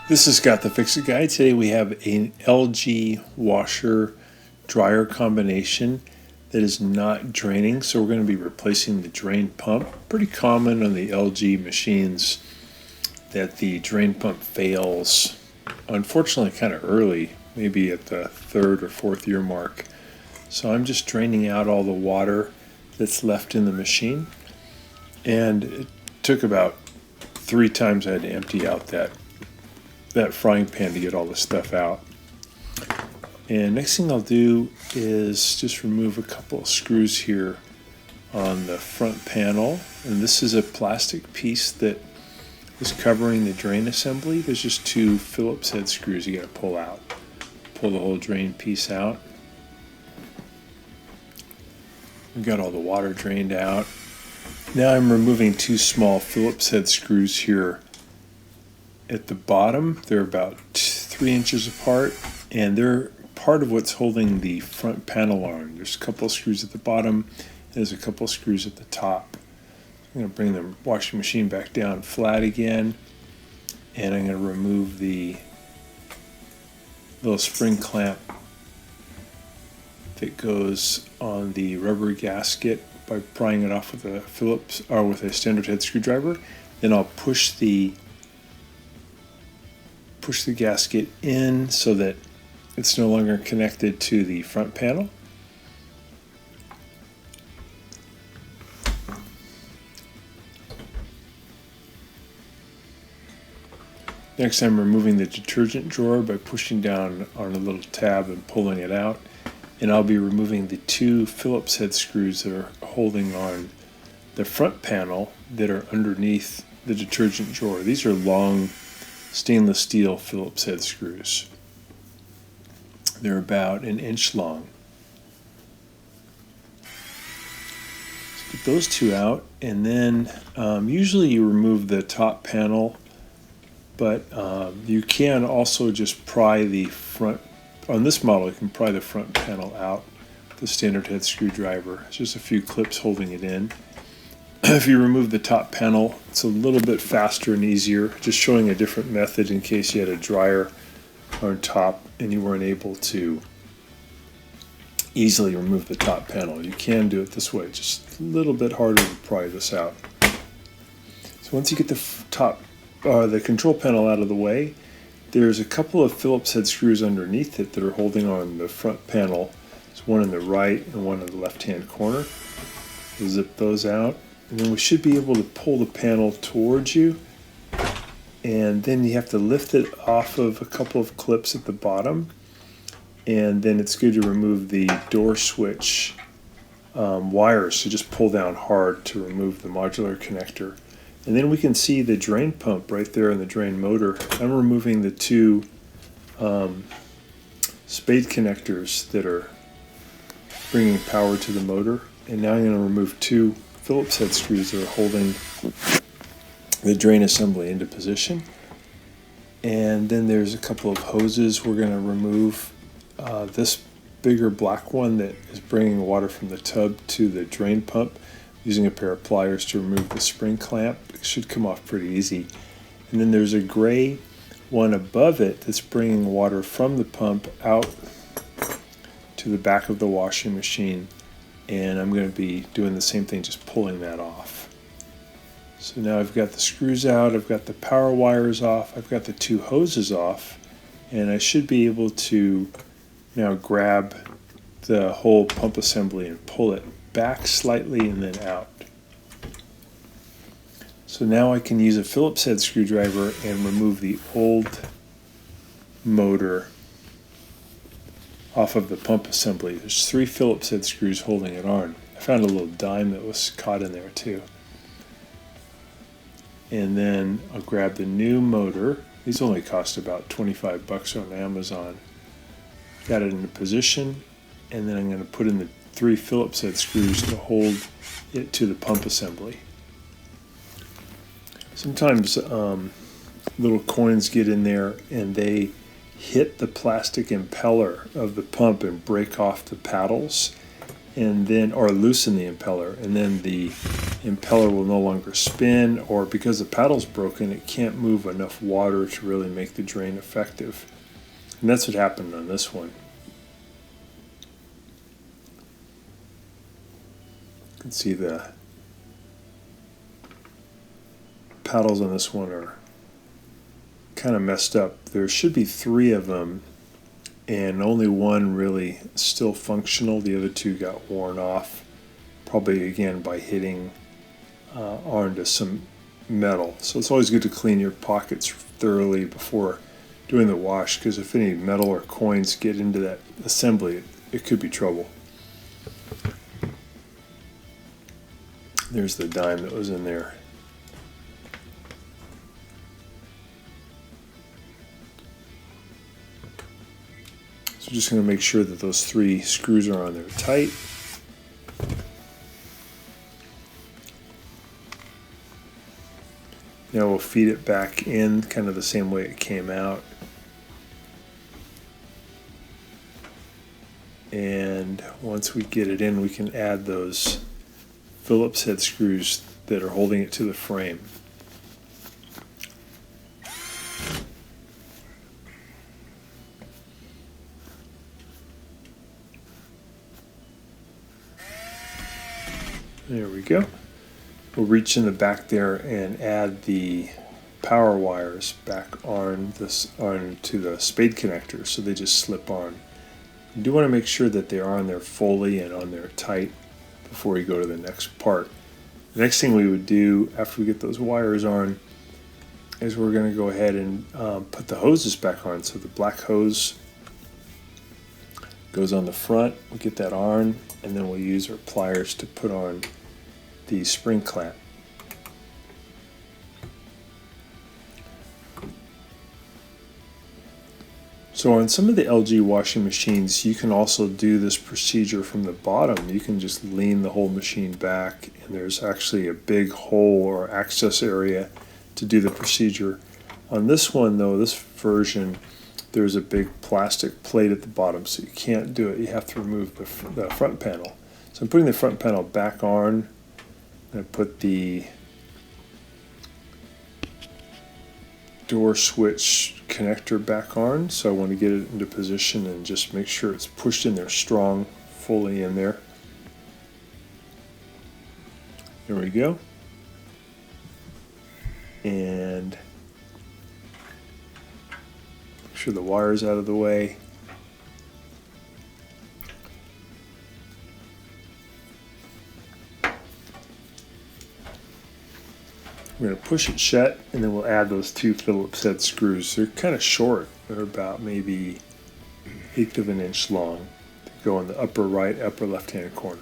This is Scott the Fix-It Guy. Today we have an LG washer dryer combination that is not draining, so we're going to be replacing the drain pump. Pretty common on the LG machines that the drain pump fails, unfortunately kind of early, maybe at the 3rd or 4th year mark. So I'm just draining out all the water that's left in the machine, and it took about 3 times I had to empty out that frying pan to get all the stuff out. And next thing I'll do is just remove a couple of screws here on the front panel. And this is a plastic piece that is covering the drain assembly. There's just 2 Phillips head screws you got to pull out. Pull the whole drain piece out. We've got all the water drained out. Now I'm removing 2 small Phillips head screws here at the bottom. They're about 3 inches apart, and they're part of what's holding the front panel on. There's a couple of screws at the bottom, and there's a couple of screws at the top. I'm going to bring the washing machine back down flat again, and I'm going to remove the little spring clamp that goes on the rubber gasket by prying it off with a Phillips or with a standard head screwdriver. Then I'll push the gasket in so that it's no longer connected to the front panel. Next, I'm removing the detergent drawer by pushing down on a little tab and pulling it out. And I'll be removing the 2 Phillips head screws that are holding on the front panel that are underneath the detergent drawer. These are long stainless steel Phillips head screws. They're about 1 inch long. So get those 2 out, and then usually you remove the top panel, but you can also just pry the front. On this model, you can pry the front panel out with the standard head screwdriver. It's just a few clips holding it in. If you remove the top panel, it's a little bit faster and easier. Just showing a different method in case you had a dryer on top and you weren't able to easily remove the top panel. You can do it this way, just a little bit harder to pry this out. So once you get the control panel out of the way, there's a couple of Phillips head screws underneath it that are holding on the front panel. There's one in the right and one in the left-hand corner. We'll zip those out. And then we should be able to pull the panel towards you, and then you have to lift it off of a couple of clips at the bottom, and then it's good to remove the door switch wires. So just pull down hard to remove the modular connector, and then we can see the drain pump right there in the drain motor. I'm removing the 2 spade connectors that are bringing power to the motor, and now I'm going to remove 2 Phillips head screws that are holding the drain assembly into position. And then there's a couple of hoses we're going to remove. This bigger black one that is bringing water from the tub to the drain pump, using a pair of pliers to remove the spring clamp. It should come off pretty easy. And then there's a gray one above it that's bringing water from the pump out to the back of the washing machine. And I'm going to be doing the same thing, just pulling that off. So now I've got the screws out, I've got the power wires off, I've got the 2 hoses off, and I should be able to now grab the whole pump assembly and pull it back slightly and then out. So now I can use a Phillips head screwdriver and remove the old motor off of the pump assembly. There's 3 Phillips head screws holding it on. I found a little dime that was caught in there too. And then I'll grab the new motor. These only cost about 25 bucks on Amazon. Got it into position, and then I'm going to put in the 3 Phillips head screws to hold it to the pump assembly. Sometimes little coins get in there and they hit the plastic impeller of the pump and break off the paddles, and then or loosen the impeller, and then the impeller will no longer spin, or because the paddle's broken, it can't move enough water to really make the drain effective. And that's what happened on this one. You can see the paddles on this one are kind of messed up. There should be 3 of them, and only one really still functional. The other 2 got worn off, probably again by hitting onto some metal. So it's always good to clean your pockets thoroughly before doing the wash, because if any metal or coins get into that assembly, it could be trouble. There's the dime that was in there. So just going to make sure that those 3 screws are on there tight. Now we'll feed it back in kind of the same way it came out. And once we get it in, we can add those Phillips head screws that are holding it to the frame. There we go. We'll reach in the back there and add the power wires back onto the spade connector, so they just slip on. You do want to make sure that they are on there fully and on there tight before you go to the next part. The next thing we would do after we get those wires on is we're going to go ahead and put the hoses back on. So the black hose goes on the front, we'll get that on, and then we'll use our pliers to put on the spring clamp. So on some of the LG washing machines, you can also do this procedure from the bottom. You can just lean the whole machine back, and there's actually a big hole or access area to do the procedure. On this one though, this version, there's a big plastic plate at the bottom, so you can't do it. You have to remove the front panel. So I'm putting the front panel back on. I'm going to put the door switch connector back on, so I want to get it into position and just make sure it's pushed in there strong, fully in there. There we go. And make sure the wire's out of the way. We're going to push it shut, and then we'll add those 2 Phillips head screws. They're kind of short. They're about maybe 1/8 of an inch long. They go in the upper right, upper left-hand corner.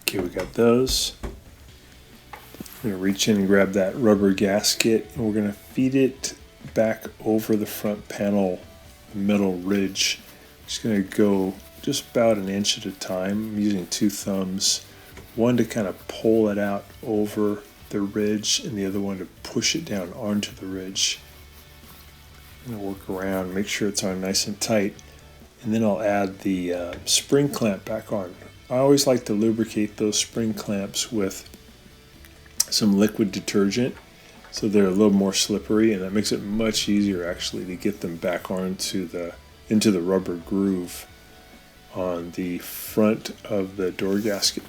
Okay, we got those. I'm going to reach in and grab that rubber gasket, and we're going to feed it back over the front panel metal ridge. Just going to go just about an inch at a time. I'm using 2 thumbs, one to kind of pull it out over the ridge and the other one to push it down onto the ridge. I'm going to work around, make sure it's on nice and tight, and then I'll add the spring clamp back on. I always like to lubricate those spring clamps with some liquid detergent so they're a little more slippery, and that makes it much easier actually to get them back into the rubber groove on the front of the door gasket.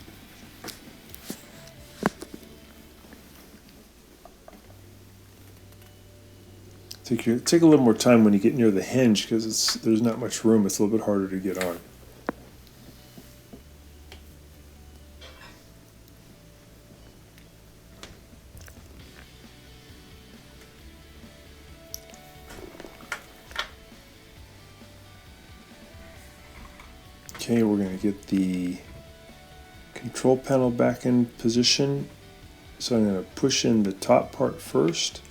Take a little more time when you get near the hinge, because there's not much room. It's a little bit harder to get on. Okay, we're going to get the control panel back in position. So I'm going to push in the top part first,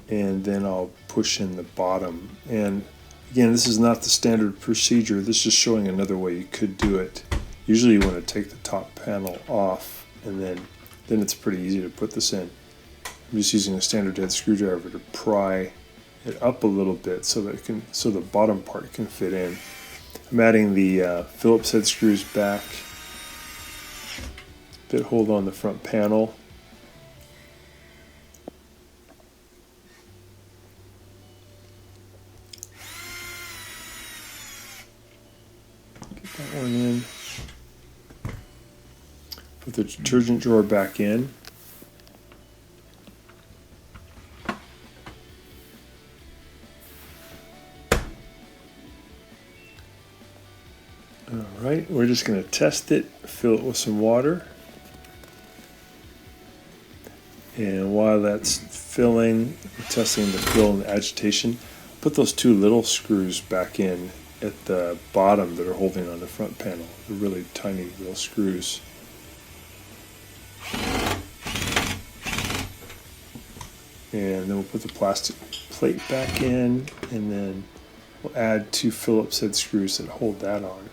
and then I'll push in the bottom. And again, this is not the standard procedure. This is showing another way you could do it. Usually you want to take the top panel off, and then it's pretty easy to put this in. I'm just using a standard head screwdriver to pry it up a little bit so that the bottom part can fit in. I'm adding the Phillips head screws back that hold on the front panel. Get that one in. Put the detergent drawer back in. Alright, we're just going to test it, fill it with some water. And while that's filling, testing the fill and the agitation, put those two little screws back in at the bottom that are holding on the front panel. They're really tiny little screws. And then we'll put the plastic plate back in, and then we'll add two Phillips head screws that hold that on.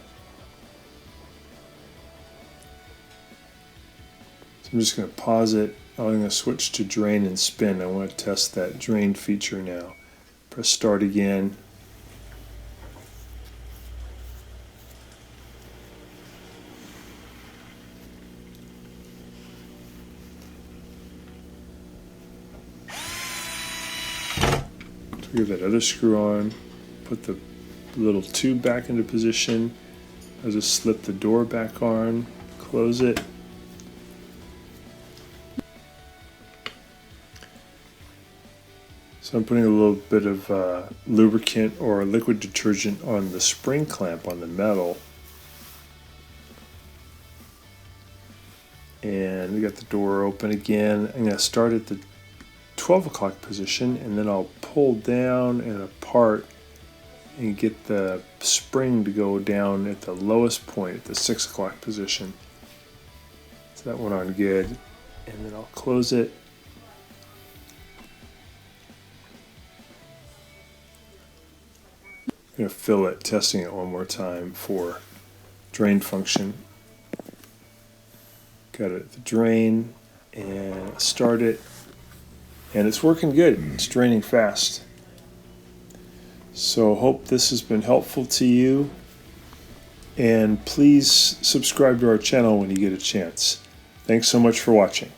So I'm just going to pause it. I'm going to switch to drain and spin. I want to test that drain feature now. Press start again. So get that other screw on. Put the little tube back into position. I'll just slip the door back on. Close it. So I'm putting a little bit of lubricant or liquid detergent on the spring clamp on the metal. And we got the door open again. I'm going to start at the 12 o'clock position, and then I'll pull down and apart and get the spring to go down at the lowest point at the 6 o'clock position. So that went on good. And then I'll close it. I'm going to fill it, testing it one more time for drain function. Got it at the drain, and start it, and it's working good. It's draining fast. So hope this has been helpful to you, and please subscribe to our channel when you get a chance. Thanks so much for watching.